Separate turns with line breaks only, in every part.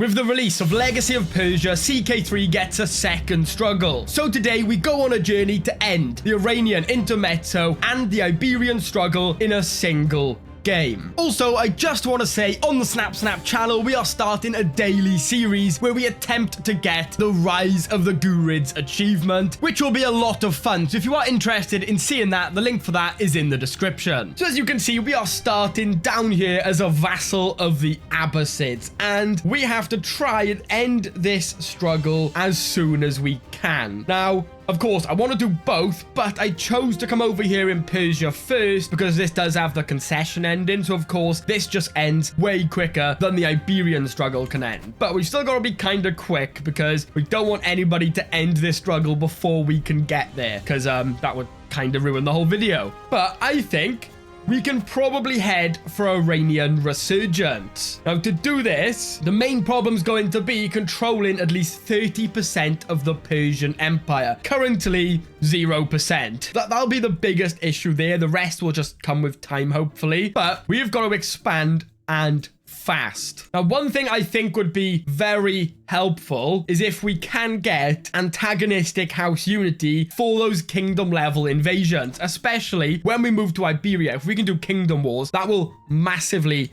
With the release of Legacy of Persia, CK3 gets a second struggle. So today we go on a journey to end the Iranian intermezzo and the Iberian struggle in a single game. Also, I just want to say on the Snap channel, we are starting a daily series where we attempt to get the Rise of the Gurids achievement, which will be a lot of fun. So if you are interested in seeing that, the link for that is in the description. So as you can see, we are starting down here as a vassal of the Abbasids, and we have to try and end this struggle as soon as we can. Now, of course, I want to do both, but I chose to come over here in Persia first because this does have the concession ending. So, of course, this just ends way quicker than the Iberian struggle can end. But we've still got to be kind of quick because we don't want anybody to end this struggle before we can get there, because that would kind of ruin the whole video. But I think we can probably head for Iranian resurgence. Now, to do this, the main problem's going to be controlling at least 30% of the Persian Empire. Currently, 0%. That'll be the biggest issue there. The rest will just come with time, hopefully. But we've got to expand and fast. Now, one thing I think would be very helpful is if we can get antagonistic house unity for those kingdom level invasions, especially when we move to Iberia. If we can do kingdom wars, that will massively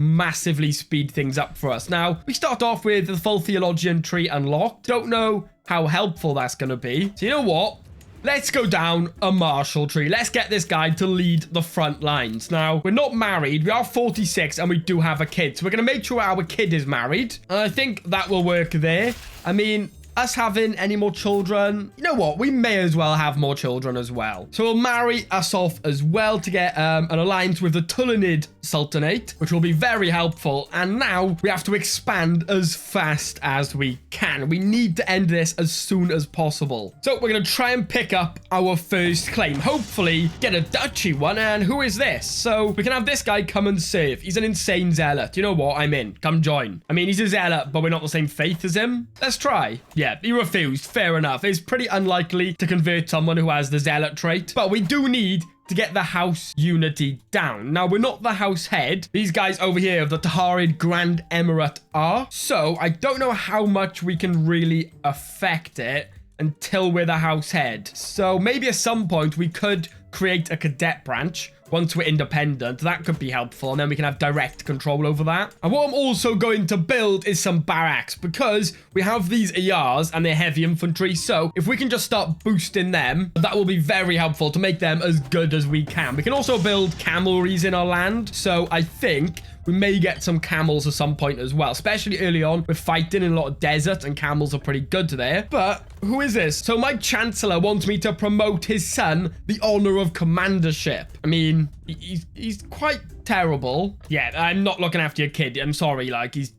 speed things up for us. Now, we start off with the full theologian tree unlocked. Don't know how helpful that's going to be. So you know what? Let's go down a martial tree. Let's get this guy to lead the front lines. Now, we're not married. We are 46 and we do have a kid. So we're going to make sure our kid is married. And I think that will work there. I mean, us having any more children, you know what? We may as well have more children as well. So we'll marry us off as well to get an alliance with the Tulanid Sultanate, which will be very helpful. And now we have to expand as fast as we can. We need to end this as soon as possible. So we're going to try and pick up our first claim. Hopefully get a duchy one. And who is this? So we can have this guy come and serve. He's an insane zealot. You know what? I'm in. Come join. I mean, he's a zealot, but we're not the same faith as him. Let's try. Yeah, he refused. Fair enough. It's pretty unlikely to convert someone who has the zealot trait, but we do need to get the house unity down. Now, we're not the house head. These guys over here of the Taharid Grand Emirate are. So I don't know how much we can really affect it until we're the house head. So maybe at some point we could create a cadet branch. Once we're independent, that could be helpful, and then we can have direct control over that. And what I'm also going to build is some barracks, because we have these ERs and they're heavy infantry. So if we can just start boosting them, that will be very helpful to make them as good as we can. We can also build camelries in our land. So I think we may get some camels at some point as well, especially early on. We're fighting in a lot of desert and camels are pretty good there. But who is this? So my chancellor wants me to promote his son the honor of commandership. I mean, he's quite terrible. Yeah, I'm not looking after your kid. I'm sorry, like he's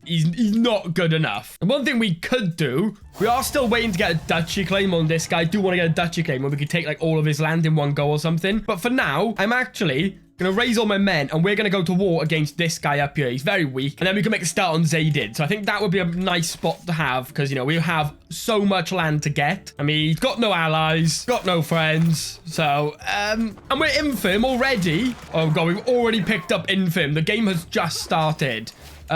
not good enough. And one thing we could do, we are still waiting to get a duchy claim on this guy. I do want to get a duchy claim where we could take like all of his land in one go or something. But for now, I'm actually gonna raise all my men and we're gonna go to war against this guy up here. He's very weak, and then we can make a start on Zaydid. So I think that would be a nice spot to have, because you know we have so much land to get. I mean, he's got no allies, got no friends. So and we're infirm already. Oh god, we've already picked up infirm. The game has just started.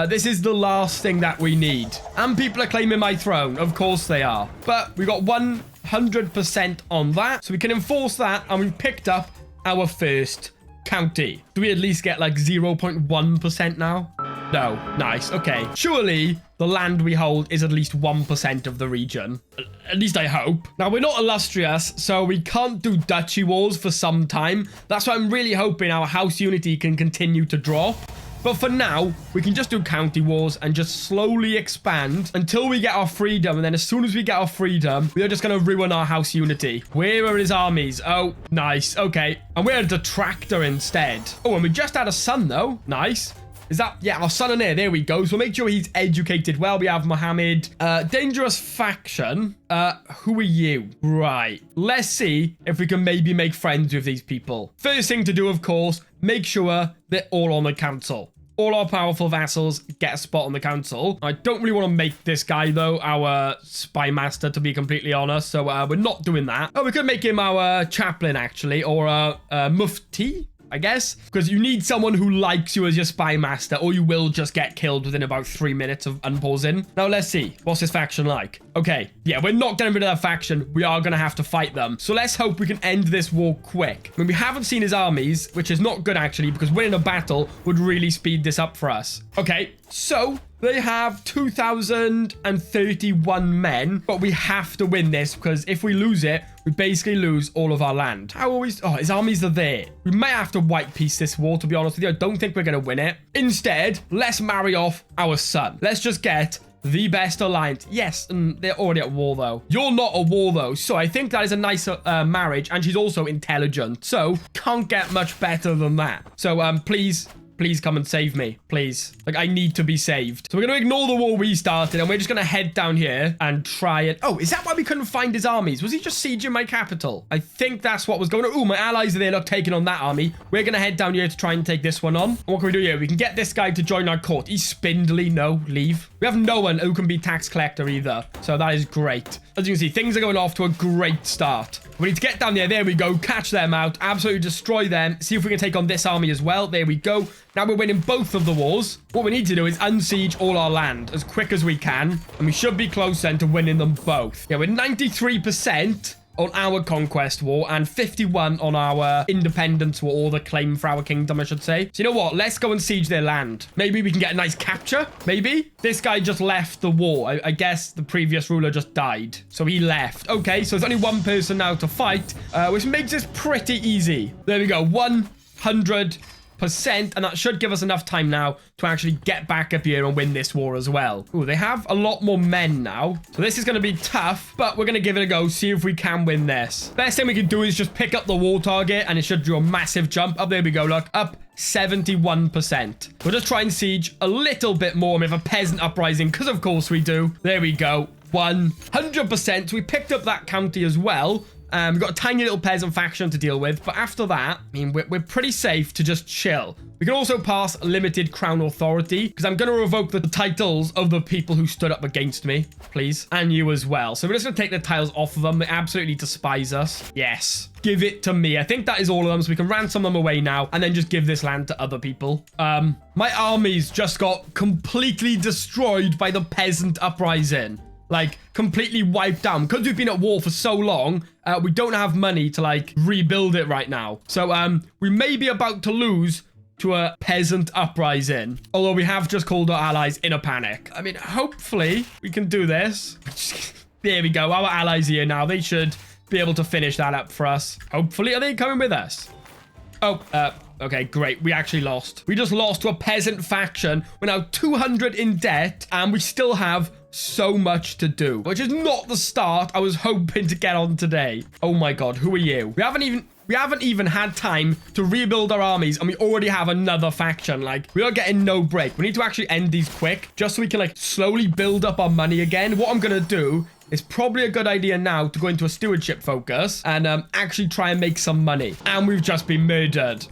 This is the last thing that we need. And people are claiming my throne. Of course they are. But we got 100% on that, so we can enforce that, and we've picked up our first county. Do we at least get like 0.1% now? No. Nice. Okay. Surely the land we hold is at least 1% of the region. At least I hope. Now, we're not illustrious, so we can't do duchy wars for some time. That's why I'm really hoping our house unity can continue to drop. But for now, we can just do county wars and just slowly expand until we get our freedom. And then as soon as we get our freedom, we are just going to ruin our house unity. Where are his armies? Oh, nice. Okay. And we're a detractor instead. Oh, and we just had a son, though. Nice. Is that... Yeah, our son and heir. There we go. So we'll make sure he's educated well. We have Mohammed. Dangerous faction. Who are you? Right. Let's see if we can maybe make friends with these people. First thing to do, of course, make sure they're all on the council. All our powerful vassals get a spot on the council. I don't really want to make this guy, though, our spy master, to be completely honest. So we're not doing that. Oh, we could make him our chaplain, actually, or mufti. I guess. Because you need someone who likes you as your spy master, or you will just get killed within about 3 minutes of unpausing. Now, let's see. What's this faction like? Okay. Yeah, we're not getting rid of that faction. We are going to have to fight them. So let's hope we can end this war quick. I mean, we haven't seen his armies, which is not good, actually, because winning a battle would really speed this up for us. Okay, so they have 2,031 men, but we have to win this because if we lose it, we basically lose all of our land. How are we? Oh, his armies are there. We might have to white piece this war, to be honest with you. I don't think we're going to win it. Instead, let's marry off our son. Let's just get the best alliance. Yes, and they're already at war, though. You're not at war, though, so I think that is a nice marriage, and she's also intelligent, so can't get much better than that. So, please come and save me, please. Like, I need to be saved. So we're going to ignore the war we started, and we're just going to head down here and try it. Oh, is that why we couldn't find his armies? Was he just sieging my capital? I think that's what was going on. Oh, my allies are there, look, taking on that army. We're going to head down here to try and take this one on. And what can we do here? We can get this guy to join our court. He's spindly. No, leave. We have no one who can be tax collector either. So that is great. As you can see, things are going off to a great start. We need to get down there. There we go. Catch them out. Absolutely destroy them. See if we can take on this army as well. There we go. Now we're winning both of the wars. What we need to do is unsiege all our land as quick as we can. And we should be close then to winning them both. Yeah, we're 93% on our conquest war and 51 on our independence war, or the claim for our kingdom, I should say. So you know what? Let's go and siege their land. Maybe we can get a nice capture. Maybe. This guy just left the war. I guess the previous ruler just died. So he left. Okay, so there's only one person now to fight, which makes this pretty easy. There we go. 100%, and that should give us enough time now to actually get back up here and win this war as well. Ooh, they have a lot more men now, so this is going to be tough, but we're going to give it a go, see if we can win this. Best thing we can do is just pick up the war target, and it should do a massive jump. Up there we go, look, up 71%. We'll just try and siege a little bit more with a peasant uprising, because of course we do. There we go, 100%. We picked up that county as well. We've got a tiny little peasant faction to deal with, but after that, I mean, we're pretty safe to just chill. We can also pass limited crown authority, because I'm going to revoke the titles of the people who stood up against me, please, and you as well. So we're just going to take the titles off of them. They absolutely despise us. Yes. Give it to me. I think that is all of them, so we can ransom them away now, and then just give this land to other people. My armies just got completely destroyed by the peasant uprising. Like, completely wiped down. Because we've been at war for so long, we don't have money to, like, rebuild it right now. So, we may be about to lose to a peasant uprising. Although we have just called our allies in a panic. I mean, hopefully we can do this. There we go. Our allies here now. They should be able to finish that up for us. Hopefully. Are they coming with us? Oh, okay, great. We actually lost. We just lost to a peasant faction. We're now 200 in debt, and we still have so much to do, which is not the start I was hoping to get on today. Oh my god, who are you? We haven't even had time to rebuild our armies, and we already have another faction. Like, we are getting no break. We need to actually end these quick, just so we can, like, slowly build up our money again. What I'm gonna do is probably a good idea now to go into a stewardship focus and actually try and make some money. And we've just been murdered.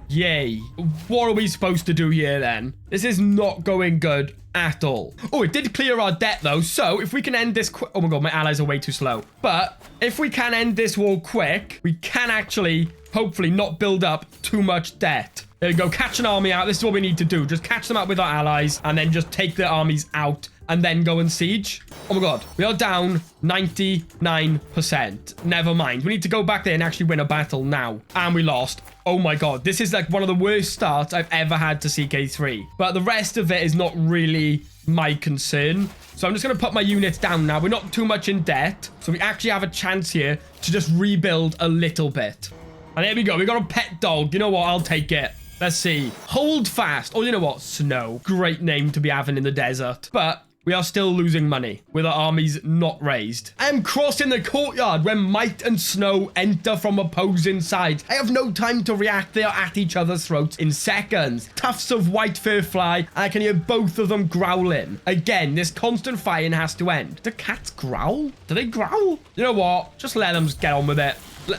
Yay. What are we supposed to do here then? This is not going good at all. Oh, it did clear our debt though. So if we can end this quick... Oh my god, my allies are way too slow. But if we can end this war quick, we can actually hopefully not build up too much debt. There we go. Catch an army out. This is what we need to do. Just catch them out with our allies and then just take their armies out and then go and siege. Oh my god, we are down 99%. Never mind. We need to go back there and actually win a battle now. And we lost. Oh my god, this is like one of the worst starts I've ever had to CK3. But the rest of it is not really my concern. So I'm just going to put my units down now. We're not too much in debt. So we actually have a chance here to just rebuild a little bit. And there we go. We got a pet dog. You know what? I'll take it. Let's see. Hold fast. Oh, you know what? Snow. Great name to be having in the desert. But we are still losing money with our armies not raised. I am crossing the courtyard when Might and Snow enter from opposing sides. I have no time to react. They are at each other's throats in seconds. Tufts of white fur fly, and I can hear both of them growling. Again, this constant fighting has to end. Do cats growl? Do they growl? You know what? Just let them get on with it.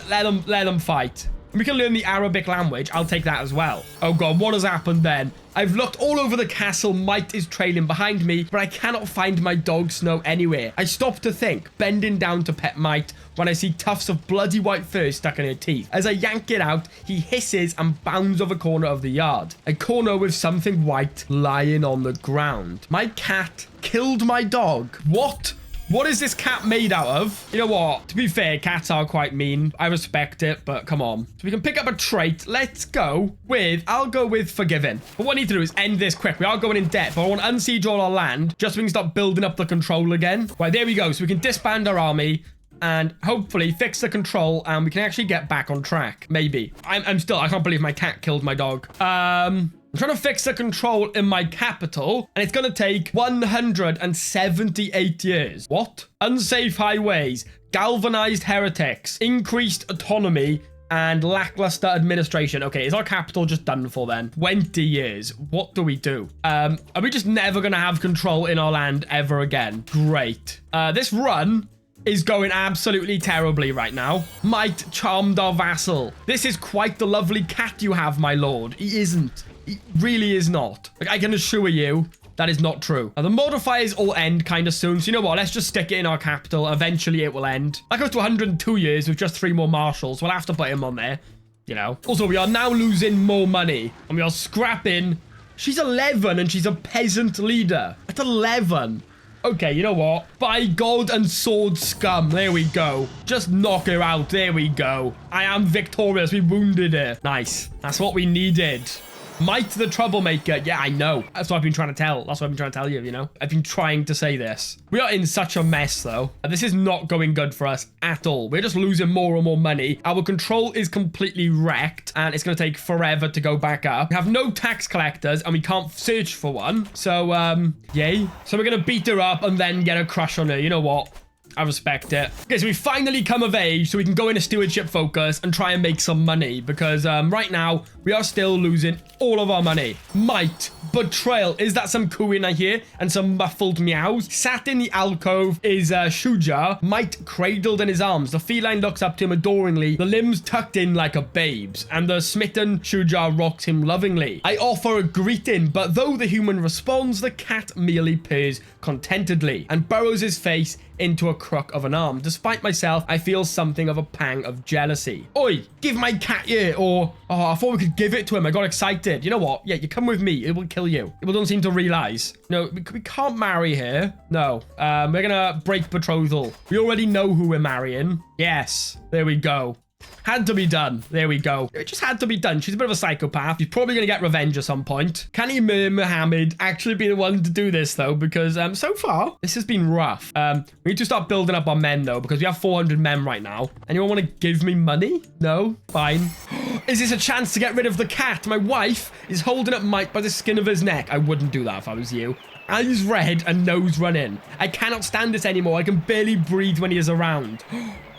Let them fight. We can learn the Arabic language. I'll take that as well. Oh god, what has happened then? I've looked all over the castle. Mite is trailing behind me, but I cannot find my dog Snow anywhere. I stop to think, bending down to pet Mite, when I see tufts of bloody white fur stuck in her teeth. As I yank it out, he hisses and bounds over a corner of the yard. A corner with something white lying on the ground. My cat killed my dog. What? What is this cat made out of? You know what? To be fair, cats are quite mean. I respect it, but come on. So we can pick up a trait. Let's go with... I'll go with forgiving. But what I need to do is end this quick. We are going in debt, but I want to unsiege all our land just so we can start building up the control again. Right, there we go. So we can disband our army and hopefully fix the control and we can actually get back on track. Maybe. I can't believe my cat killed my dog. I'm trying to fix the control in my capital, and it's going to take 178 years. What? Unsafe highways, galvanized heretics, increased autonomy, and lackluster administration. Okay, is our capital just done for then? 20 years. What do we do? Are we just never going to have control in our land ever again? Great. This run is going absolutely terribly right now. Might charmed our vassal. This is quite the lovely cat you have, my lord. He isn't. It really is not. Like, I can assure you that is not true. Now, the modifiers all end kind of soon. So you know what? Let's just stick it in our capital. Eventually it will end. That goes to 102 years with just 3 more marshals. We'll have to put him on there, you know. Also, we are now losing more money and we are scrapping. She's 11 and she's a peasant leader. At 11. Okay, you know what? By God and sword scum. There we go. Just knock her out. There we go. I am victorious. We wounded her. Nice. That's what we needed. Mite the troublemaker. Yeah, I know. That's what I've been trying to tell. That's what I've been trying to tell you, you know? I've been trying to say this. We are in such a mess, though. This is not going good for us at all. We're just losing more and more money. Our control is completely wrecked, and it's going to take forever to go back up. We have no tax collectors, and we can't search for one. So, yay. So we're going to beat her up and then get a crush on her. You know what? I respect it. Okay, so we finally come of age so we can go into stewardship focus and try and make some money because right now we are still losing all of our money. Might. Betrayal. Is that some cooing I hear? And some muffled meows? Sat in the alcove is Shuja. Might cradled in his arms. The feline looks up to him adoringly, the limbs tucked in like a babe's, and the smitten Shuja rocks him lovingly. I offer a greeting, but though the human responds, the cat merely purrs contentedly and burrows his face into a crook of an arm. Despite myself, I feel something of a pang of jealousy. Oi, give my cat here, or... Oh, I thought we could give it to him. I got excited. You know what? Yeah, you come with me. It will kill you. People don't seem to realize. No, we can't marry her. No. We're gonna break betrothal. We already know who we're marrying. Yes. There we go. Had to be done. There we go. It just had to be done. She's a bit of a psychopath. She's probably going to get revenge at some point. Can Emir Muhammad actually be the one to do this, though? Because so far, this has been rough. We need to start building up our men, though, because we have 400 men right now. Anyone want to give me money? No? Fine. Is this a chance to get rid of the cat? My wife is holding up Mike by the skin of his neck. I wouldn't do that if I was you. Eyes red and nose running. I cannot stand this anymore. I can barely breathe when he is around.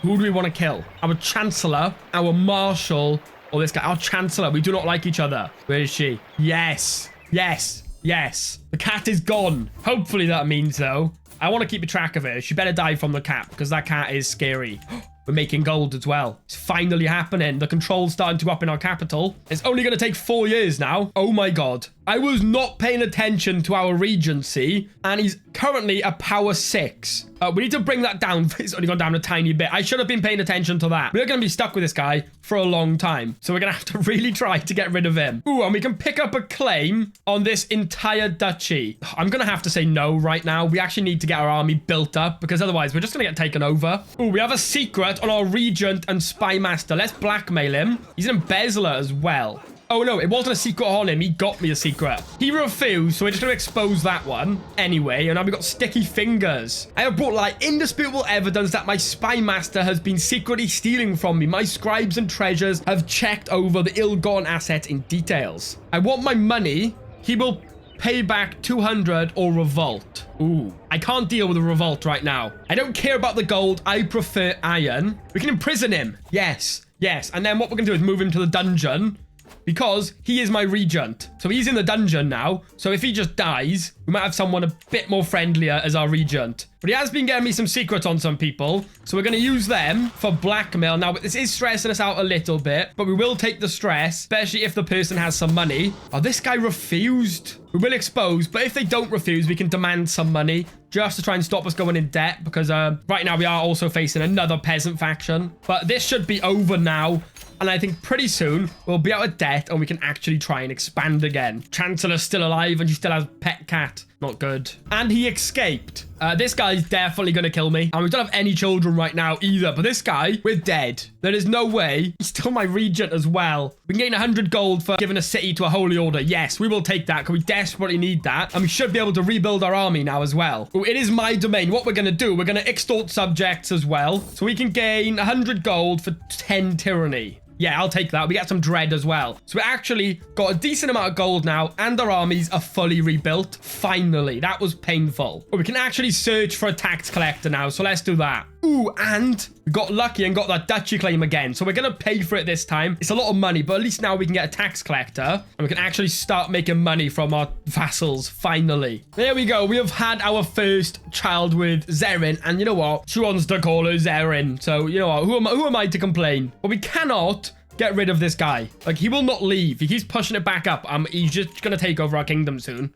Who do we want to kill? Our Chancellor, our Marshal, or this guy? Our Chancellor. We do not like each other. Where is she? Yes. Yes. Yes. The cat is gone. Hopefully that means, though, I want to keep a track of her. She better die from the cat because that cat is scary. We're making gold as well. It's finally happening. The control's starting to go up in our capital. It's only going to take 4 years now. Oh my god. I was not paying attention to our regency, and he's currently a power 6. We need to bring that down. It's only gone down a tiny bit. I should have been paying attention to that. We're going to be stuck with this guy for a long time, so we're going to have to really try to get rid of him. Ooh, and we can pick up a claim on this entire duchy. I'm going to have to say no right now. We actually need to get our army built up, because otherwise we're just going to get taken over. Ooh, we have a secret on our regent and spy master. Let's blackmail him. He's an embezzler as well. Oh, no, it wasn't a secret on him. He got me a secret. He refused, so we're just going to expose that one. Anyway, and now we've got sticky fingers. I have brought, like, indisputable evidence that my spy master has been secretly stealing from me. My scribes and treasures have checked over the ill-gotten assets in details. I want my money. He will pay back 200 or revolt. Ooh, I can't deal with a revolt right now. I don't care about the gold. I prefer iron. We can imprison him. Yes, yes. And then what we're going to do is move him to the dungeon. because he is my regent. So he's in the dungeon now. So if he just dies, we might have someone a bit more friendlier as our regent. But he has been getting me some secrets on some people. So we're going to use them for blackmail. Now, this is stressing us out a little bit, but we will take the stress, especially if the person has some money. Oh, this guy refused. We will expose, but if they don't refuse, we can demand some money just to try and stop us going in debt, because right now we are also facing another peasant faction. But this should be over now. And I think pretty soon we'll be out of debt and we can actually try and expand again. Chancellor's still alive and she still has pet cat. Not good. And he escaped. This guy's definitely going to kill me. And we don't have any children right now either. But this guy, we're dead. There is no way. He's still my regent as well. We can gain 100 gold for giving a city to a holy order. Yes, we will take that because we desperately need that. And we should be able to rebuild our army now as well. Ooh, it is my domain. What we're going to do, we're going to extort subjects as well. So we can gain 100 gold for 10 tyranny. Yeah, I'll take that. We get some dread as well. So we actually got a decent amount of gold now, and our armies are fully rebuilt. Finally, that was painful. But we can actually search for a tax collector now, so let's do that. Ooh, and we got lucky and got that duchy claim again. So we're going to pay for it this time. It's a lot of money, but at least now we can get a tax collector, and we can actually start making money from our vassals, finally. There we go. We have had our first child with Zerin, and you know what? She wants to call her Zerin. So, you know what? Who am I to complain? But we cannot get rid of this guy. Like, he will not leave. He keeps pushing it back up. He's just going to take over our kingdom soon.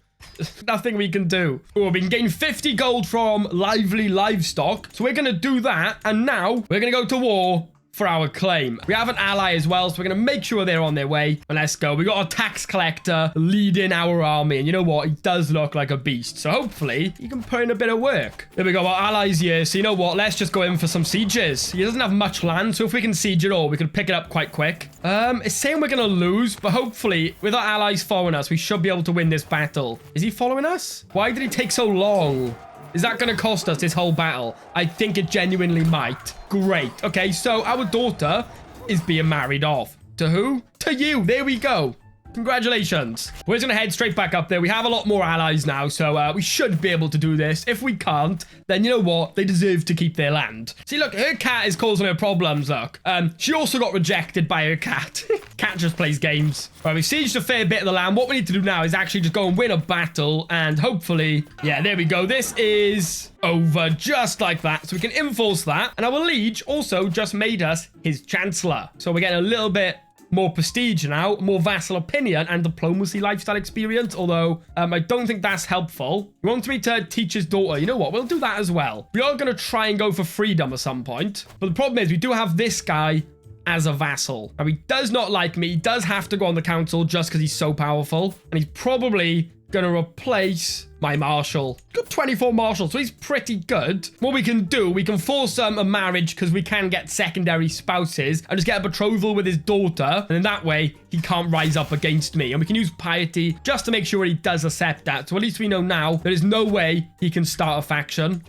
Nothing we can do. Oh, we can gain 50 gold from lively livestock. So we're going to do that. And now we're going to go to war for our claim. We have an ally as well, so we're going to make sure they're on their way. And let's go. We got a tax collector leading our army. And you know what? He does look like a beast. So hopefully he can put in a bit of work. There we go. Our allies here. So you know what? Let's just go in for some sieges. He doesn't have much land, so if we can siege it all, we can pick it up quite quick. It's saying we're going to lose, but hopefully with our allies following us, we should be able to win this battle. Is he following us? Why did he take so long? Is that going to cost us this whole battle? I think it genuinely might. Great. Okay, so our daughter is being married off. To who? To you. There we go. Congratulations. We're just going to head straight back up there. We have a lot more allies now, so we should be able to do this. If we can't, then you know what? They deserve to keep their land. See, look, her cat is causing her problems, look. She also got rejected by her cat. Cat just plays games. Right, we've sieged a fair bit of the land. What we need to do now is actually just go and win a battle, and hopefully, yeah, there we go. This is over just like that. So we can enforce that. And our liege also just made us his chancellor. So we're getting a little bit more prestige now, more vassal opinion, and diplomacy lifestyle experience, although I don't think that's helpful. He wants me to teach his daughter. You know what? We'll do that as well. We are going to try and go for freedom at some point. But the problem is we do have this guy as a vassal. Now, he does not like me. He does have to go on the council just because he's so powerful. And he's probably going to replace my marshal. Got 24 marshals, so he's pretty good. What we can do, we can force a marriage because we can get secondary spouses and just get a betrothal with his daughter. And in that way, he can't rise up against me. And we can use piety just to make sure he does accept that. So at least we know now there is no way he can start a faction.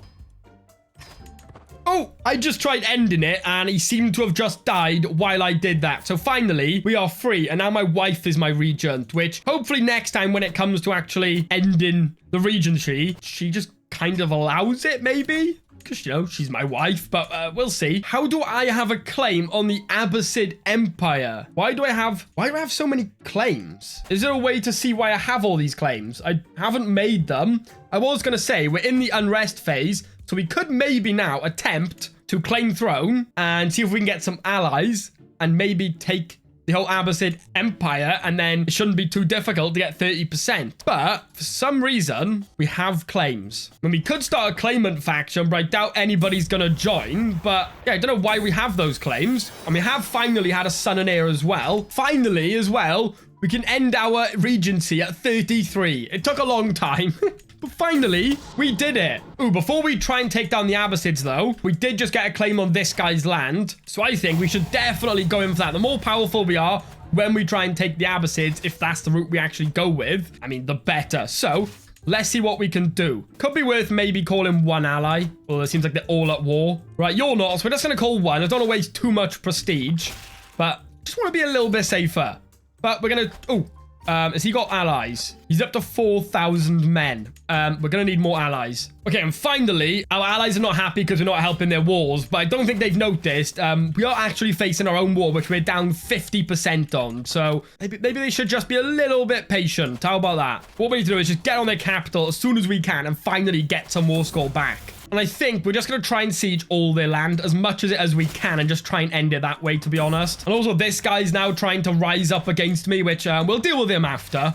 Oh, I just tried ending it and he seemed to have just died while I did that. So finally, we are free. And now my wife is my regent, which hopefully next time when it comes to actually ending the regency, she just kind of allows it maybe. Because, you know, she's my wife, but we'll see. How do I have a claim on the Abbasid Empire? Why do I have so many claims? Is there a way to see why I have all these claims? I haven't made them. I was going to say, we're in the unrest phase, so we could maybe now attempt to claim throne and see if we can get some allies and maybe take the whole Abbasid Empire, and then it shouldn't be too difficult to get 30%. But for some reason, we have claims. And we could start a claimant faction, but I doubt anybody's going to join. But yeah, I don't know why we have those claims. And we have finally had a son and heir as well. Finally, as well, we can end our regency at 33. It took a long time. But finally, we did it. Ooh, before we try and take down the Abbasids, though, we did just get a claim on this guy's land. So I think we should definitely go in for that. The more powerful we are when we try and take the Abbasids, if that's the route we actually go with, I mean, the better. So let's see what we can do. Could be worth maybe calling one ally. Well, it seems like they're all at war. Right, you're not, so we're just going to call one. I don't want to waste too much prestige, but just want to be a little bit safer. But we're going to... Oh, Has he got allies? He's up to 4,000 men. We're going to need more allies. Okay, and finally, our allies are not happy because we're not helping their wars, but I don't think they've noticed. We are actually facing our own war, which we're down 50% on. So maybe they should just be a little bit patient. How about that? What we need to do is just get on their capital as soon as we can and finally get some war score back. And I think we're just going to try and siege all their land as much as we can and just try and end it that way, to be honest. And also, this guy's now trying to rise up against me, which we'll deal with him after.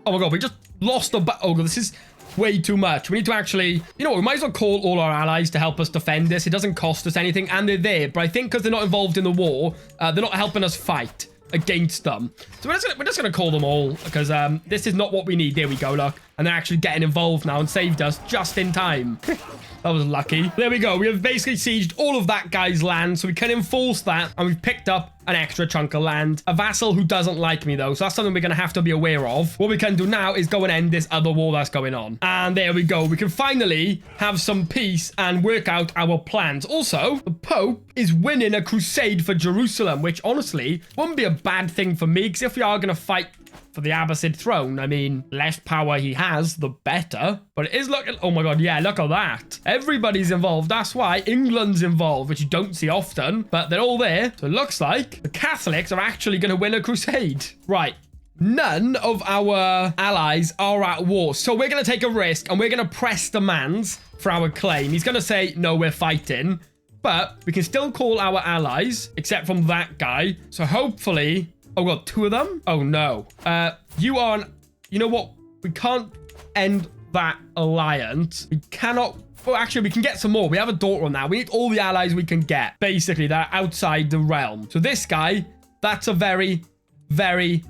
Oh my god, we just lost the battle. Oh god, this is way too much. We need to actually, you know what, we might as well call all our allies to help us defend this. It doesn't cost us anything, and they're there. But I think because they're not involved in the war, they're not helping us fight against them. So we're just gonna call them all because this is not what we need. There we go, look. And they're actually getting involved now and saved us just in time. That was lucky. There we go. We have basically sieged all of that guy's land, so we can enforce that, and we've picked up an extra chunk of land. A vassal who doesn't like me, though, so that's something we're going to have to be aware of. What we can do now is go and end this other war that's going on. And there we go. We can finally have some peace and work out our plans. Also, the Pope is winning a crusade for Jerusalem, which honestly wouldn't be a bad thing for me, because if we are going to fight for the Abbasid throne, I mean, less power he has, the better. But it is looking... Oh my god, yeah, look at that. Everybody's involved. That's why England's involved, which you don't see often. But they're all there. So it looks like the Catholics are actually going to win a crusade. Right. None of our allies are at war. So we're going to take a risk, and we're going to press demands for our claim. He's going to say, no, we're fighting. But we can still call our allies, except from that guy. So hopefully... Oh, we got two of them? Oh, no. You are... You know what? We can't end that alliance. We cannot... Well, actually, we can get some more. We have a daughter on that. We need all the allies we can get. Basically, they're outside the realm. So this guy, that's a very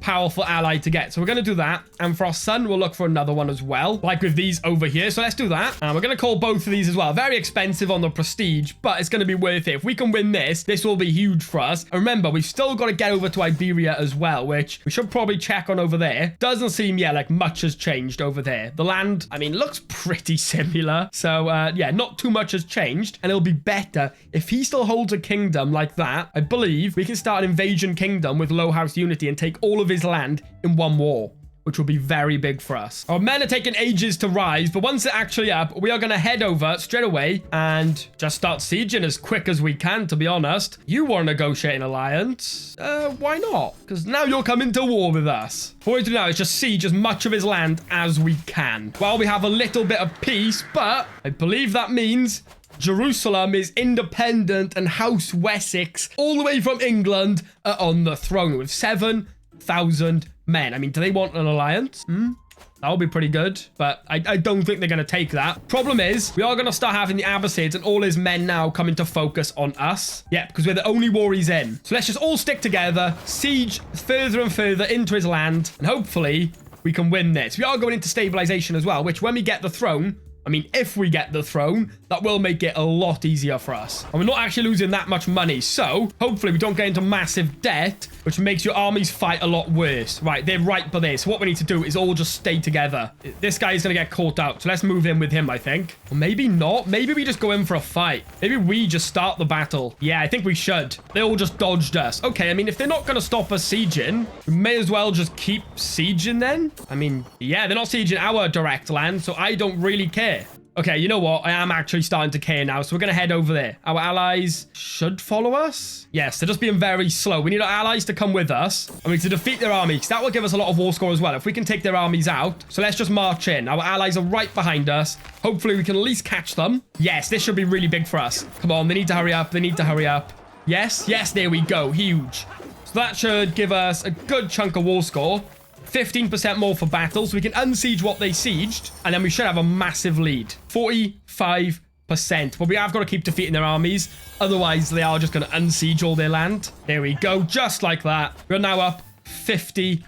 powerful ally to get. So we're going to do that. And for our son, we'll look for another one as well, like with these over here. So let's do that. And we're going to call both of these as well. Very expensive on the prestige, but it's going to be worth it. If we can win this, this will be huge for us. And remember, we've still got to get over to Iberia as well, which we should probably check on over there. Doesn't seem, yeah, like much has changed over there. The land, I mean, looks pretty similar. So, yeah, not too much has changed. And it'll be better if he still holds a kingdom like that. I believe we can start an invasion kingdom with low house unity and take all of his land in one war, which will be very big for us. Our men are taking ages to rise, but once they're actually up, we are going to head over straight away and just start sieging as quick as we can, to be honest. You want to negotiate an alliance? Why not? Because now you're coming to war with us. What we do now is just siege as much of his land as we can. Well, we have a little bit of peace, but I believe that means Jerusalem is independent and House Wessex, all the way from England, are on the throne with 7,000 men. I mean, do they want an alliance? That would be pretty good, but I don't think they're going to take that. Problem is, we are going to start having the Abbasids and all his men now come into focus on us. Yeah, because we're the only war he's in. So let's just all stick together, siege further and further into his land, and hopefully we can win this. We are going into stabilization as well, which when we get the throne... I mean, if we get the throne, that will make it a lot easier for us. And we're not actually losing that much money. So, hopefully we don't get into massive debt, which makes your armies fight a lot worse. Right, they're right for this. So what we need to do is all just stay together. This guy is going to get caught out. So let's move in with him, I think. Or maybe not. Maybe we just go in for a fight. Maybe we just start the battle. Yeah, I think we should. They all just dodged us. Okay, I mean, if they're not going to stop us sieging, we may as well just keep sieging then. I mean, yeah, they're not sieging our direct land, so I don't really care. Okay, you know what? I am actually starting to care now, so we're going to head over there. Our allies should follow us. Yes, they're just being very slow. We need our allies to come with us, and we need to defeat their army, because that will give us a lot of war score as well, if we can take their armies out. So let's just march in. Our allies are right behind us. Hopefully, we can at least catch them. Yes, this should be really big for us. Come on, they need to hurry up. They need to hurry up. Yes, yes, there we go. Huge. So that should give us a good chunk of war score. 15% more for battle, so we can unsiege what they sieged, and then we should have a massive lead. 45%. But we have got to keep defeating their armies, otherwise they are just going to unsiege all their land. There we go, just like that. We're now up 50%.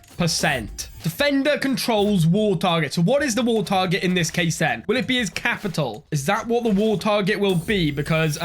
Defender controls war target. So what is the war target in this case then? Will it be his capital? Is that what the war target will be? Because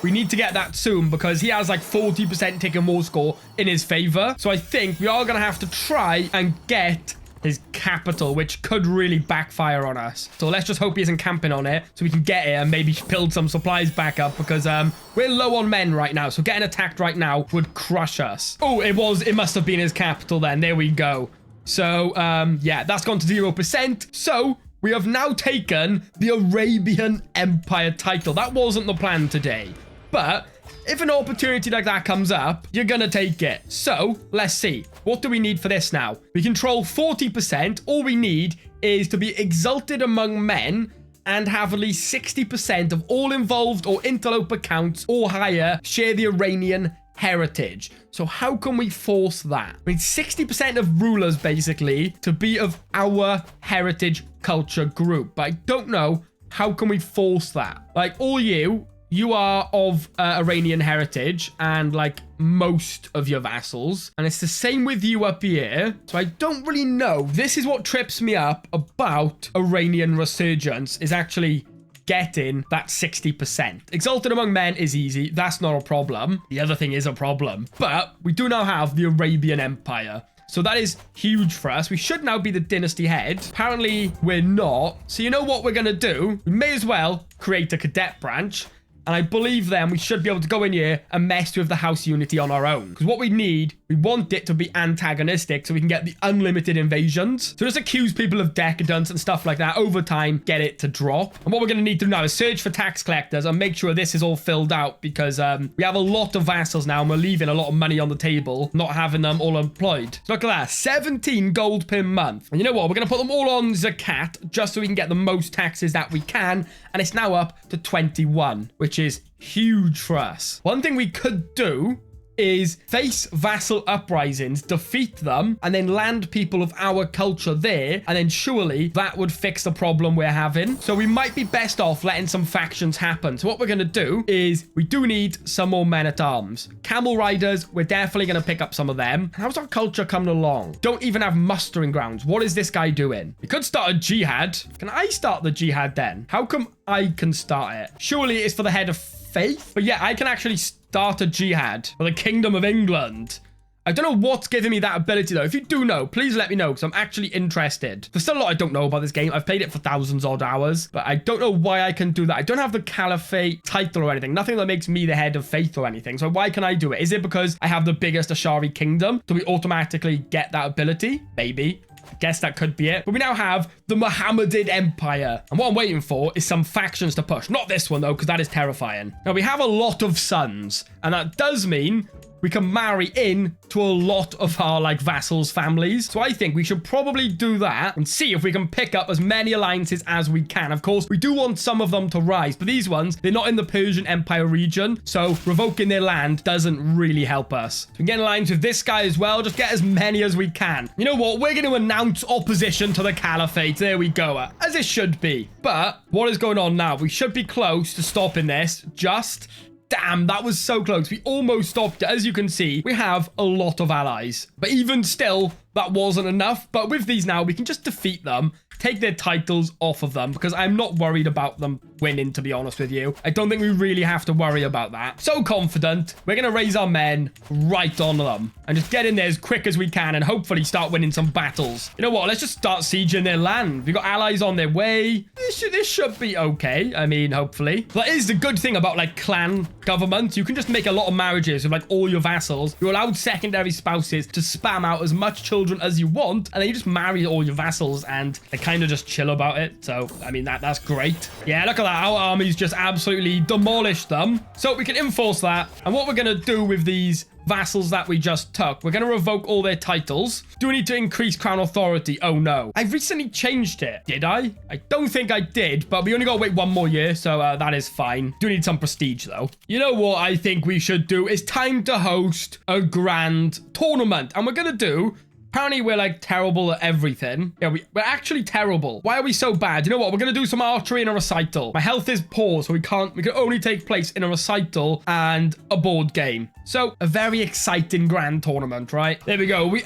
we need to get that soon, because he has like 40% taken war score in his favor. So I think we are going to have to try and get his capital, which could really backfire on us. So let's just hope he isn't camping on it, so we can get it and maybe build some supplies back up, because we're low on men right now. So getting attacked right now would crush us. Oh, it must have been his capital then. There we go. So, yeah, that's gone to 0%. So we have now taken the Arabian Empire title. That wasn't the plan today. But if an opportunity like that comes up, you're going to take it. So let's see. What do we need for this now? We control 40%. All we need is to be exalted among men and have at least 60% of all involved or interloper counts or higher share the Iranian heritage. So how can we force that? I mean, 60% of rulers basically to be of our heritage culture group. But I don't know, how can we force that? Like, all you are of Iranian heritage and like most of your vassals. And it's the same with you up here. So I don't really know. This is what trips me up about Iranian resurgence, is actually getting that 60%. Exalted among men is easy. That's not a problem. The other thing is a problem. But we do now have the Arabian Empire. So that is huge for us. We should now be the dynasty head. Apparently, we're not. So you know what we're going to do? We may as well create a cadet branch. And I believe then we should be able to go in here and mess with the house unity on our own. Because what we need, we want it to be antagonistic so we can get the unlimited invasions. So just accuse people of decadence and stuff like that. Over time, get it to drop. And what we're going to need to do now is search for tax collectors and make sure this is all filled out. Because we have a lot of vassals now and we're leaving a lot of money on the table, not having them all employed. So look at that, 17 gold per month. And you know what? We're going to put them all on Zakat just so we can get the most taxes that we can. And it's now up to 21, which is huge for us. One thing we could do is face vassal uprisings, defeat them, and then land people of our culture there, and then surely that would fix the problem we're having. So we might be best off letting some factions happen. So what we're going to do is we do need some more men-at-arms. Camel riders, we're definitely going to pick up some of them. How's our culture coming along? Don't even have mustering grounds. What is this guy doing? We could start a jihad. Can I start the jihad then? How come I can start it? Surely it's for the head of faith? But yeah, I can actually start a jihad for the Kingdom of England. I don't know what's giving me that ability though. If you do know, please let me know because I'm actually interested. There's still a lot I don't know about this game. I've played it for thousands odd hours, but I don't know why I can do that. I don't have the Caliphate title or anything. Nothing that makes me the head of faith or anything. So why can I do it? Is it because I have the biggest Ashari kingdom? Do we automatically get that ability? Maybe. I guess that could be it. But we now have the Mohammedan Empire. And what I'm waiting for is some factions to push. Not this one, though, because that is terrifying. Now, we have a lot of sons. And that does mean we can marry in to a lot of our, like, vassals' families. So I think we should probably do that and see if we can pick up as many alliances as we can. Of course, we do want some of them to rise. But these ones, they're not in the Persian Empire region. So revoking their land doesn't really help us. So we can get in alliance with this guy as well. Just get as many as we can. You know what? We're going to announce opposition to the Caliphate. There we go. As it should be. But what is going on now? We should be close to stopping this. Just... damn, that was so close. We almost stopped it. As you can see, we have a lot of allies. But even still, that wasn't enough. But with these now, we can just defeat them, take their titles off of them, because I'm not worried about them winning, to be honest with you. I don't think we really have to worry about that. So confident. We're going to raise our men right on them and just get in there as quick as we can and hopefully start winning some battles. You know what? Let's just start sieging their land. We've got allies on their way. This should be okay. I mean, hopefully. That is the good thing about, like, clan government. You can just make a lot of marriages with, like, all your vassals. You're allowed secondary spouses to spam out as much children as you want, and then you just marry all your vassals and they kind of just chill about it. So, I mean, that's great. Yeah, look at that. Our armies just absolutely demolished them. So we can enforce that. And what we're going to do with these vassals that we just took, we're going to revoke all their titles. Do we need to increase crown authority? Oh no, I recently changed it. Did I don't think I did, but we only got to wait one more year, so that is fine. Do need some prestige though. You know what I think we should do? It's time to host a grand tournament, and we're going to do... apparently, we're, like, terrible at everything. Yeah, we're actually terrible. Why are we so bad? You know what? We're going to do some archery and a recital. My health is poor, so we can only take place in a recital and a board game. So, a very exciting grand tournament, right? There we go. We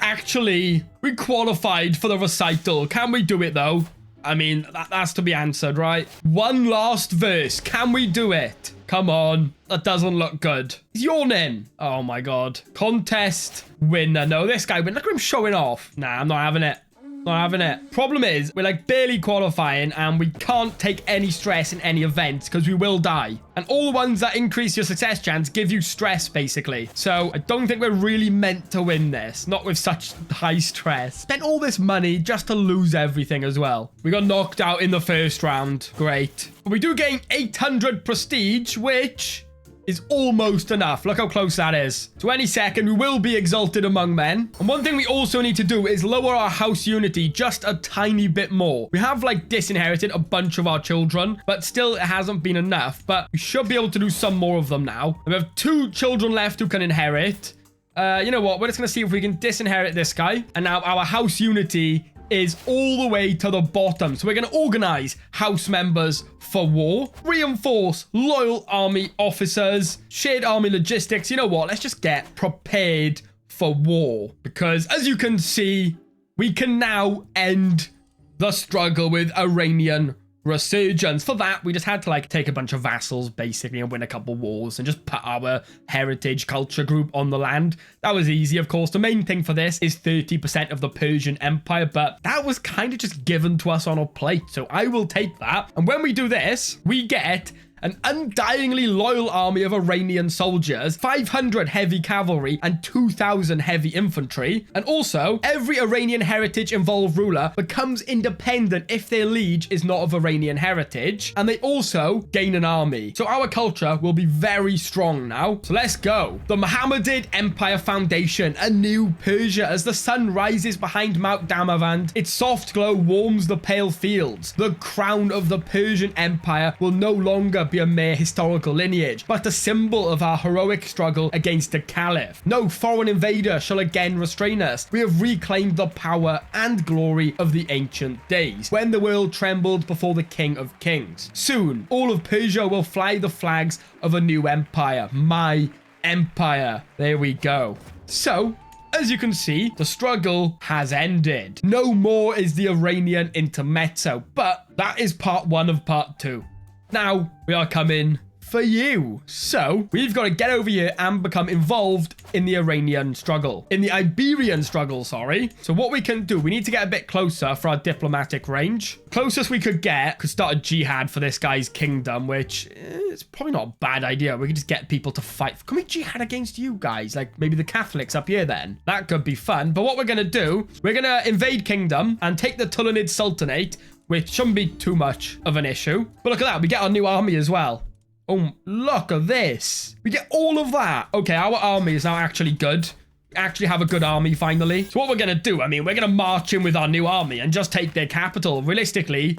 qualified for the recital. Can we do it, though? I mean, that's to be answered, right? One last verse. Can we do it? Come on. That doesn't look good. He's yawning. Oh, my God. Contest winner. No, this guy. Look at him showing off. Nah, I'm not having it. Not having it. Problem is, we're like barely qualifying and we can't take any stress in any events because we will die. And all the ones that increase your success chance give you stress, basically. So I don't think we're really meant to win this. Not with such high stress. Spent all this money just to lose everything as well. We got knocked out in the first round. Great. But we do gain 800 prestige, which is almost enough. Look how close that is. So any second, we will be exalted among men. And one thing we also need to do is lower our house unity just a tiny bit more. We have like disinherited a bunch of our children, but still it hasn't been enough. But we should be able to do some more of them now. We have 2 children left who can inherit. You know what? We're just going to see if we can disinherit this guy. And now our house unity is all the way to the bottom. So we're going to organize house members for war, reinforce loyal army officers, shared army logistics. You know what? Let's just get prepared for war. Because as you can see, we can now end the struggle with Iranian resurgence. For that, we just had to like take a bunch of vassals basically and win a couple wars and just put our heritage culture group on the land. That was easy, of course. The main thing for this is 30% of the Persian Empire, but that was kind of just given to us on a plate, so I will take that. And when we do this, we get an undyingly loyal army of Iranian soldiers, 500 heavy cavalry, and 2,000 heavy infantry. And also, every Iranian heritage-involved ruler becomes independent if their liege is not of Iranian heritage. And they also gain an army. So our culture will be very strong now. So let's go. The Mohammedan Empire Foundation, a new Persia as the sun rises behind Mount Damavand. Its soft glow warms the pale fields. The crown of the Persian Empire will no longer be a mere historical lineage, but a symbol of our heroic struggle against the Caliph. No foreign invader shall again restrain us. We have reclaimed the power and glory of the ancient days, when the world trembled before the King of Kings. Soon, all of Persia will fly the flags of a new empire. My empire. There we go. So, as you can see, the struggle has ended. No more is the Iranian intermezzo, but that is part 1 of part 2. Now, we are coming for you. So, we've got to get over here and become involved in the Iranian struggle. In the Iberian struggle, sorry. So what we can do, we need to get a bit closer for our diplomatic range. Closest we could get, could start a jihad for this guy's kingdom, which is probably not a bad idea. We could just get people to fight. Can we jihad against you guys? Like maybe the Catholics up here then. That could be fun. But what we're going to do, we're going to invade kingdom and take the Tulanid Sultanate, which shouldn't be too much of an issue. But look at that. We get our new army as well. Oh, look at this. We get all of that. Okay, our army is now actually good. We actually have a good army finally. So what we're going to do, I mean, we're going to march in with our new army and just take their capital. Realistically,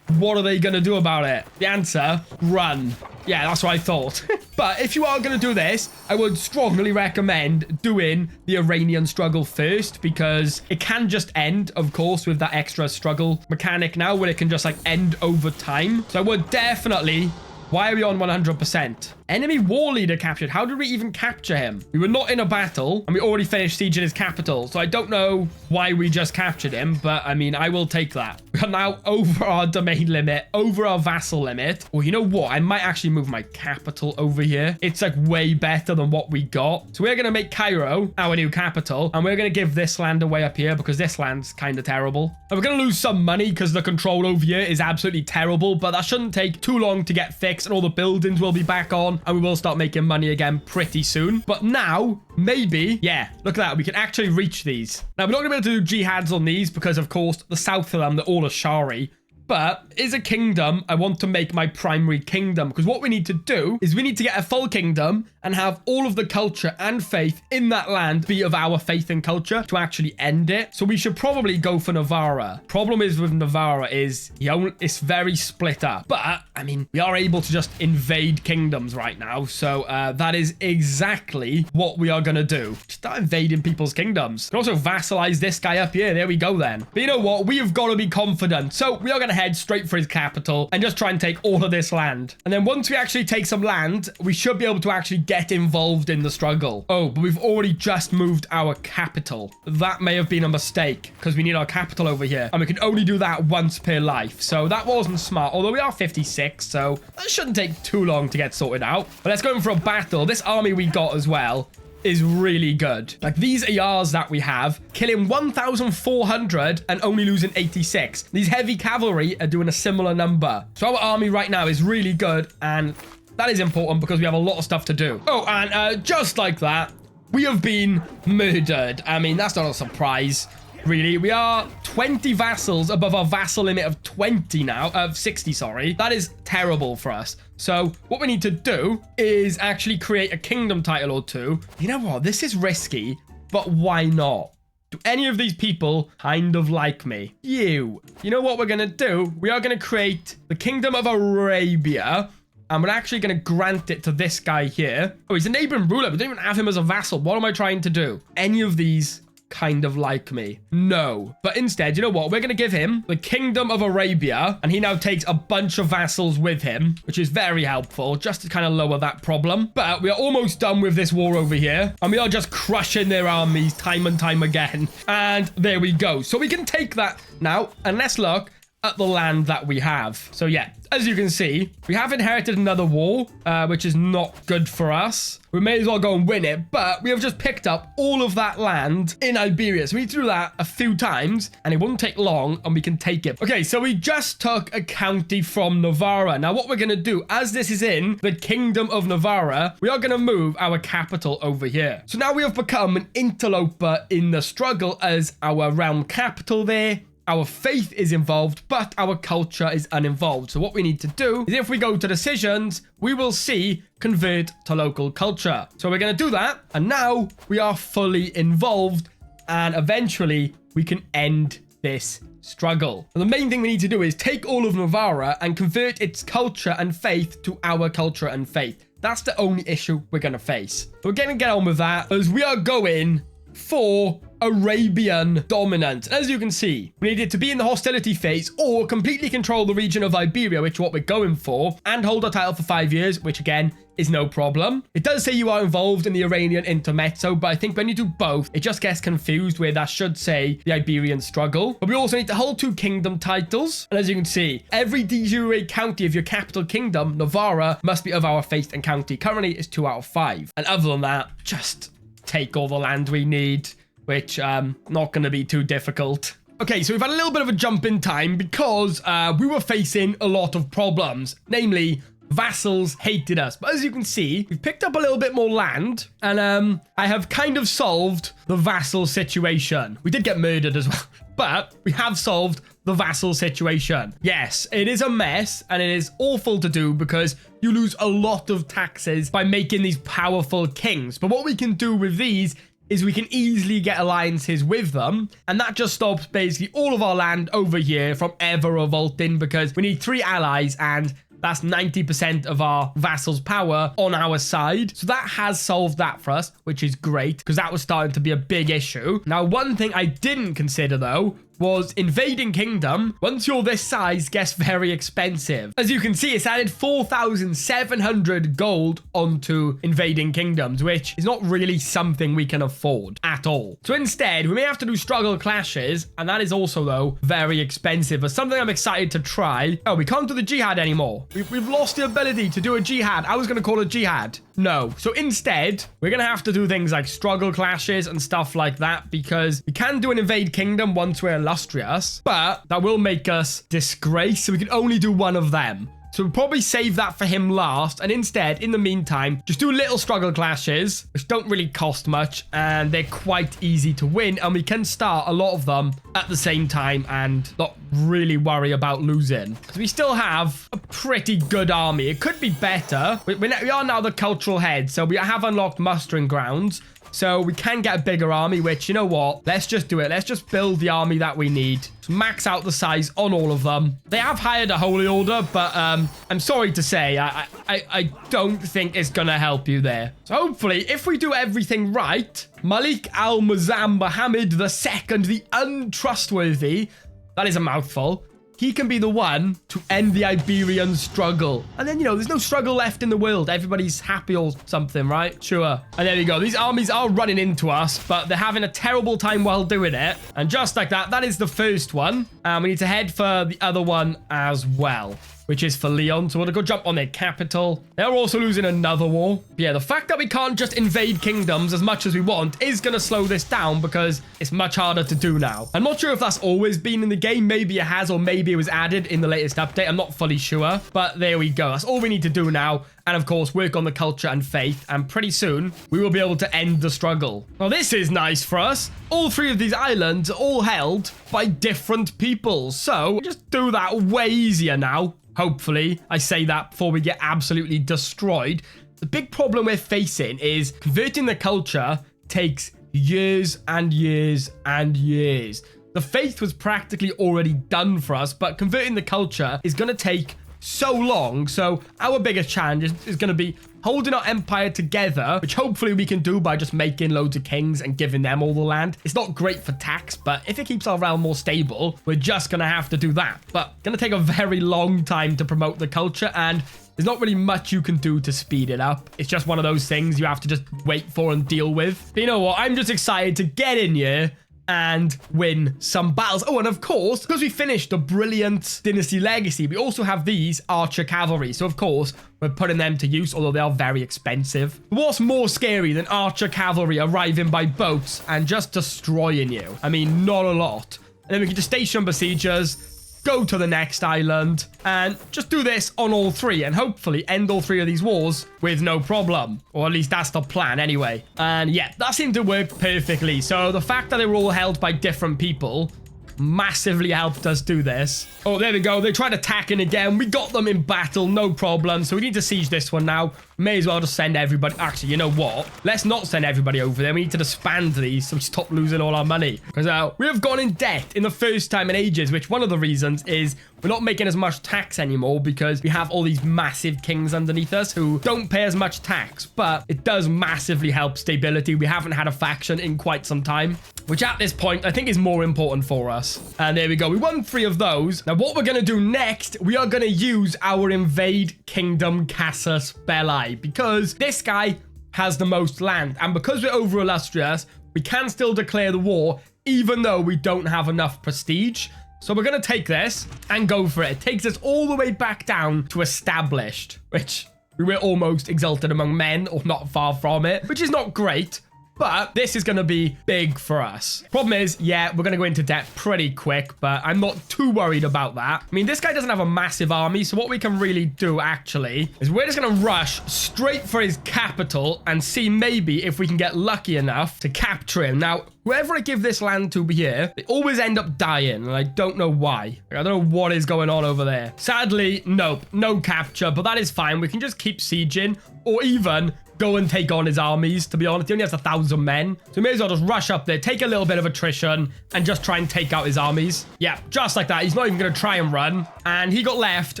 what are they going to do about it? The answer, run. Yeah, that's what I thought. But if you are going to do this, I would strongly recommend doing the Iranian struggle first, because it can just end, of course, with that extra struggle mechanic now where it can just like end over time. So I would definitely... Why are we on 100%? Enemy war leader captured. How did we even capture him? We were not in a battle and we already finished sieging his capital. So I don't know why we just captured him, but I mean, I will take that. We are now over our domain limit, over our vassal limit. Well, you know what? I might actually move my capital over here. It's like way better than what we got. So we're going to make Cairo our new capital, and we're going to give this land away up here because this land's kind of terrible. And we're going to lose some money because the control over here is absolutely terrible, but that shouldn't take too long to get fixed, and all the buildings will be back on, and we will start making money again pretty soon. But now, maybe, yeah, look at that. We can actually reach these. Now, we're not going to be able to do jihads on these because, of course, the south of them, they're all Ashari. But is a kingdom I want to make my primary kingdom, because what we need to do is we need to get a full kingdom and have all of the culture and faith in that land be of our faith and culture to actually end it. So we should probably go for Navarra. Problem is with Navarra is it's very split up. But, I mean, we are able to just invade kingdoms right now. So that is exactly what we are going to do. Start invading people's kingdoms. We can also vassalize this guy up here. There we go then. But you know what? We have got to be confident. So we are going to head straight for his capital and just try and take all of this land. And then once we actually take some land, we should be able to actually get involved in the struggle. Oh, but we've already just moved our capital. That may have been a mistake because we need our capital over here. And we can only do that once per life. So that wasn't smart. Although we are 56, so that shouldn't take too long to get sorted out. But let's go in for a battle. This army we got as well is really good. Like these ARs that we have, killing 1,400 and only losing 86. These heavy cavalry are doing a similar number. So our army right now is really good, and that is important because we have a lot of stuff to do. Oh, and just like that, we have been murdered. I mean, that's not a surprise, really. We are 20 vassals above our vassal limit of 20 now, of 60, sorry. That is terrible for us. So what we need to do is actually create a kingdom title or two. You know what? This is risky, but why not? Do any of these people kind of like me? You know what we're going to do? We are going to create the Kingdom of Arabia, and we're actually going to grant it to this guy here. Oh, he's a neighboring ruler. We don't even have him as a vassal. What am I trying to do? Any of these kind of like me? No. But instead, you know what? We're going to give him the Kingdom of Arabia, and he now takes a bunch of vassals with him, which is very helpful, just to kind of lower that problem. But we are almost done with this war over here, and we are just crushing their armies time and time again. And there we go. So we can take that now, and let's look at the land that we have. So yeah, as you can see, we have inherited another war, which is not good for us. We may as well go and win it, but we have just picked up all of that land in Iberia. So we need to do that a few times, and it won't take long, and we can take it. Okay, so we just took a county from Navarra. Now, what we're going to do, as this is in the Kingdom of Navarra, we are going to move our capital over here. So now we have become an interloper in the struggle as our realm capital there. Our faith is involved, but our culture is uninvolved. So what we need to do is if we go to decisions, we will see convert to local culture. So we're going to do that. And now we are fully involved, and eventually we can end this struggle. And the main thing we need to do is take all of Navarra and convert its culture and faith to our culture and faith. That's the only issue we're going to face. We're going to get on with that as we are going for Arabian dominance. As you can see, we need it to be in the hostility phase or completely control the region of Iberia, which is what we're going for, and hold our title for 5 years, which again is no problem. It does say you are involved in the Iranian intermezzo, but I think when you do both, it just gets confused where that should say the Iberian struggle. But we also need to hold 2 kingdom titles. And as you can see, every de jure county of your capital kingdom, Navarra, must be of our faith and county. Currently, it's 2 out of 5. And other than that, just take all the land we need, which not going to be too difficult. Okay, so we've had a little bit of a jump in time because we were facing a lot of problems, namely vassals hated us. But as you can see, we've picked up a little bit more land, and I have kind of solved the vassal situation. We did get murdered as well, but we have solved the vassal situation. Yes, it is a mess, and it is awful to do because you lose a lot of taxes by making these powerful kings. But what we can do with these is we can easily get alliances with them, and that just stops basically all of our land over here from ever revolting because we need 3 allies, and that's 90% of our vassals' power on our side. So that has solved that for us, which is great because that was starting to be a big issue. Now, one thing I didn't consider, though, was invading kingdom. Once you're this size, gets very expensive. As you can see, it's added 4,700 gold onto invading kingdoms, which is not really something we can afford at all. So instead, we may have to do struggle clashes, and that is also, though, very expensive. But something I'm excited to try. Oh, we can't do the jihad anymore. We've lost the ability to do a jihad. I was going to call it jihad. No. So instead, we're going to have to do things like struggle clashes and stuff like that because we can do an invade kingdom once we're illustrious, but that will make us disgrace, so we can only do one of them. So we'll probably save that for him last, and instead, in the meantime, just do little struggle clashes, which don't really cost much, and they're quite easy to win, and we can start a lot of them at the same time and not really worry about losing. Because we still have a pretty good army. It could be better. We are now the cultural head, so we have unlocked mustering grounds. So we can get a bigger army, which, you know what? Let's just do it. Let's just build the army that we need. So max out the size on all of them. They have hired a holy order, but I'm sorry to say, I don't think it's going to help you there. So hopefully, if we do everything right, Malik al-Muazzam Muhammad II, the untrustworthy, that is a mouthful, he can be the one to end the Iberian struggle. And then, you know, there's no struggle left in the world. Everybody's happy or something, right? Sure. And there we go. These armies are running into us, but they're having a terrible time while doing it. And just like that, that is the first one. And we need to head for the other one as well, which is for Leon. So we're going to go jump on their capital. They're also losing another war. But yeah, the fact that we can't just invade kingdoms as much as we want is going to slow this down because it's much harder to do now. I'm not sure if that's always been in the game. Maybe it has, or maybe it was added in the latest update. I'm not fully sure, but there we go. That's all we need to do now. And of course, work on the culture and faith. And pretty soon, we will be able to end the struggle. Now, this is nice for us. All three of these islands are all held by different people. So just do that way easier now. Hopefully, I say that before we get absolutely destroyed. The big problem we're facing is converting the culture takes years and years and years. The faith was practically already done for us, but converting the culture is going to take so long. So our biggest challenge is going to be holding our empire together, which hopefully we can do by just making loads of kings and giving them all the land. It's not great for tax, but if it keeps our realm more stable, we're just going to have to do that. But going to take a very long time to promote the culture, and there's not really much you can do to speed it up. It's just one of those things you have to just wait for and deal with. But you know what? I'm just excited to get in here and win some battles. Oh, and of course, because we finished the brilliant Dynasty Legacy, we also have these archer cavalry. So, of course, we're putting them to use, although they are very expensive. What's more scary than archer cavalry arriving by boats and just destroying you? I mean, not a lot. And then we can just station besiegers, go to the next island, and just do this on all three, and hopefully end all three of these wars with no problem. Or at least that's the plan anyway. And yeah, that seemed to work perfectly. So the fact that they were all held by different people massively helped us do this. Oh, there we go. They tried attacking again. We got them in battle, no problem. So we need to siege this one now. May as well just send everybody. Actually, you know what? Let's not send everybody over there. We need to disband these so we stop losing all our money. Because we have gone in debt in the first time in ages, which one of the reasons is we're not making as much tax anymore because we have all these massive kings underneath us who don't pay as much tax. But it does massively help stability. We haven't had a faction in quite some time, which at this point I think is more important for us. And there we go. We won 3 of those. Now what we're going to do next, we are going to use our invade kingdom Casus Belli, because this guy has the most land. And because we're over illustrious, we can still declare the war even though we don't have enough prestige. So we're going to take this and go for it. It takes us all the way back down to established, which we were almost exalted among men, or not far from it, which is not great. But this is going to be big for us. Problem is, yeah, we're going to go into debt pretty quick, but I'm not too worried about that. I mean, this guy doesn't have a massive army, so what we can really do, actually, is we're just going to rush straight for his capital and see maybe if we can get lucky enough to capture him. Now, whoever I give this land to here, they always end up dying, and I don't know why. I don't know what is going on over there. Sadly, nope, no capture, but that is fine. We can just keep sieging, or even go and take on his armies. To be honest, he only has 1,000 men, so we may as well just rush up there, take a little bit of attrition, and just try and take out his armies. Yeah, just like that. He's not even going to try and run, and he got left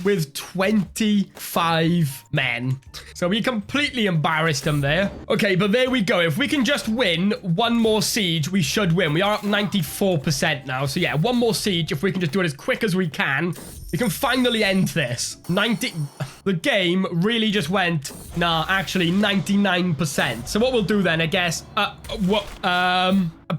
with 25 men. So we completely embarrassed him there. Okay, but there we go. If we can just win one more siege, we should win. We are up 94% now, so yeah, one more siege. If we can just do it as quick as we can, we can finally end this. The game really just went, nah, actually 99%. So what we'll do then, I guess, a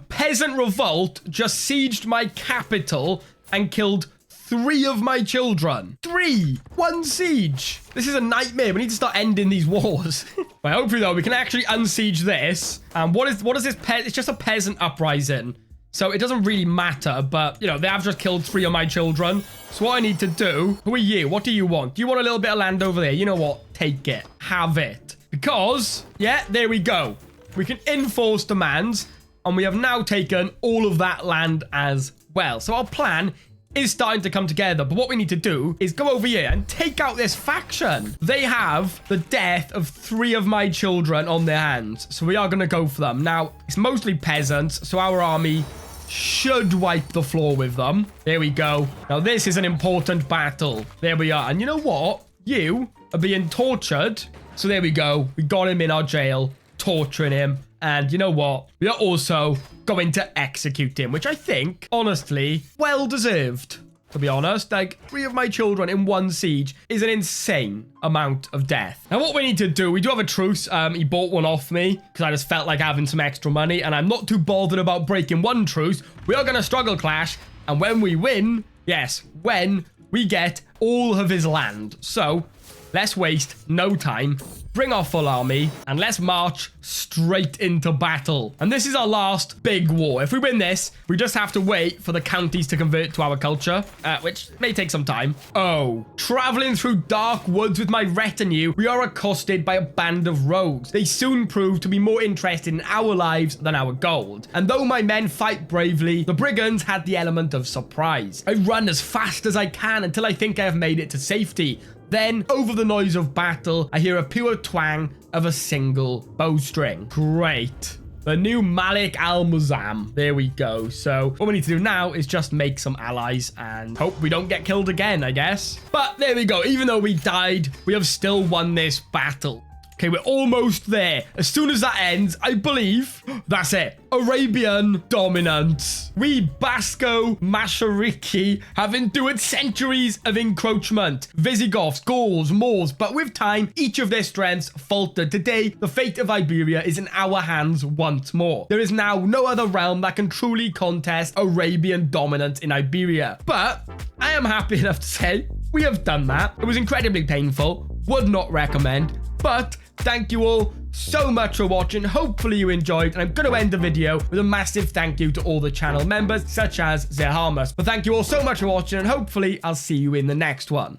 peasant revolt just sieged my capital and killed 3 of my children. 3! 1 siege. This is a nightmare. We need to start ending these wars. But hopefully, though, we can actually unsiege this. What is this? It's just a peasant uprising. So it doesn't really matter, but, you know, they have just killed 3 of my children. So what I need to do... Who are you? What do you want? Do you want a little bit of land over there? You know what? Take it. Have it. Because, yeah, there we go. We can enforce demands, and we have now taken all of that land as well. So our plan is starting to come together, but what we need to do is go over here and take out this faction. They have the death of 3 of my children on their hands, so we are going to go for them. Now, it's mostly peasants, so our army should wipe the floor with them. There we go. Now, this is an important battle. There we are. And you know what? You are being tortured. So there we go. We got him in our jail, torturing him. And you know what? We are also going to execute him, which I think, honestly, well deserved. To be honest, like 3 of my children in 1 siege is an insane amount of death. Now, what we need to do, we do have a truce. He bought one off me because I just felt like having some extra money, and I'm not too bothered about breaking one truce. We are going to struggle clash, and when we win, yes, when we get all of his land. So let's waste no time. Bring our full army and let's march straight into battle. And this is our last big war. If we win this, we just have to wait for the counties to convert to our culture, which may take some time. Oh, traveling through dark woods with my retinue, we are accosted by a band of rogues. They soon prove to be more interested in our lives than our gold. And though my men fight bravely, the brigands had the element of surprise. I run as fast as I can until I think I have made it to safety. Then, over the noise of battle, I hear a pure twang of a single bowstring. Great. The new Malik al-Muazzam. There we go. So what we need to do now is just make some allies and hope we don't get killed again, I guess. But there we go. Even though we died, we have still won this battle. Okay, we're almost there. As soon as that ends, I believe that's it. Arabian dominance. We Basco Mashariki have endured centuries of encroachment. Visigoths, Gauls, Moors, but with time, each of their strengths faltered. Today, the fate of Iberia is in our hands once more. There is now no other realm that can truly contest Arabian dominance in Iberia. But I am happy enough to say we have done that. It was incredibly painful. Would not recommend. But thank you all so much for watching. Hopefully you enjoyed, and I'm going to end the video with a massive thank you to all the channel members, such as Zerhamus. But thank you all so much for watching, and hopefully I'll see you in the next one.